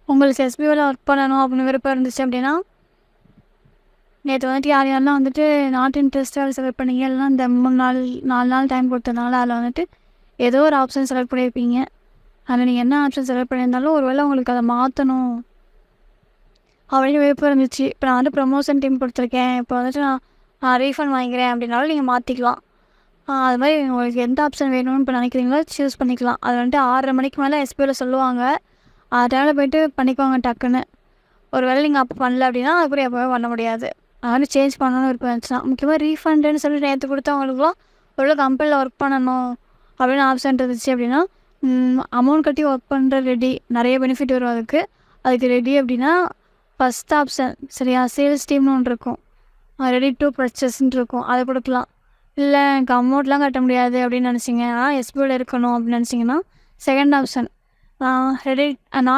உங்களுக்கு எஸ்பிஓவில் ஒர்க் பண்ணணும் அப்படின்னு விருப்பம் இருந்துச்சு அப்படின்னா, நேற்று வந்துட்டு யார் யாரெல்லாம் வந்துட்டு நாட் இன்ட்ரெஸ்டட் செலக்ட் பண்ணீங்க, இல்லைனா இந்த 3 நாள் 4 நாள் டைம் கொடுத்ததுனால அதில் வந்துட்டு ஏதோ ஒரு ஆப்ஷன் செலக்ட் பண்ணியிருப்பீங்க. அதில் நீங்கள் என்ன ஆப்ஷன் செலக்ட் பண்ணியிருந்தாலும் ஒரு வேளை உங்களுக்கு அதை மாற்றணும் அப்படின்னு விருப்பம் இருந்துச்சு. இப்போ நான் வந்து ப்ரமோஷன் டீம் கொடுத்துருக்கேன், இப்போ வந்துட்டு நான் ரீஃபண்ட் வாங்கிக்கிறேன் அப்படின்னாலும் நீங்கள் மாற்றிக்கலாம். அது மாதிரி உங்களுக்கு எந்த ஆப்ஷன் வேணும்னு இப்போ நினைக்கிறீங்களோ சூஸ் பண்ணிக்கலாம். அது வந்துட்டு 6:30 மணிக்கு மேலே எஸ்பிஓவில் சொல்லுவாங்க. அந்த டைமில் போய்ட்டு பண்ணிக்கோங்க டக்குன்னு. ஒரு வேளை நீங்கள் அப்போ பண்ணல அப்படின்னா அதுக்கப்புறம் எப்போவே பண்ண முடியாது. அது வந்து சேஞ்ச் பண்ணணும்னு விருப்பம் இருந்துச்சுன்னா, முக்கியமாக ரீஃபண்டுன்னு சொல்லிட்டு நேற்று கொடுத்தவங்களுக்குலாம் ஒரு கம்பெனியில் ஒர்க் பண்ணணும் அப்படின்னு ஆப்ஷன் இருந்துச்சு அப்படின்னா, அமௌண்ட் கட்டி ஒர்க் பண்ணுற ரெடி, நிறைய பெனிஃபிட் வரும் அதுக்கு ரெடி அப்படின்னா ஃபஸ்ட் ஆப்ஷன் சரியா, சேல்ஸ் டீம்னு ஒன்று இருக்கும், ரெடி டு பர்ச்சேஸ்ன்னு இருக்கும், அதை கொடுக்கலாம். இல்லை எனக்கு அமௌண்ட்லாம் கட்ட முடியாது அப்படின்னு நினச்சிங்கன்னா, எஸ்பிஓவில் இருக்கணும் அப்படின்னு நினச்சிங்கன்னா, செகண்ட் ஆப்ஷன் ரெடி நாட்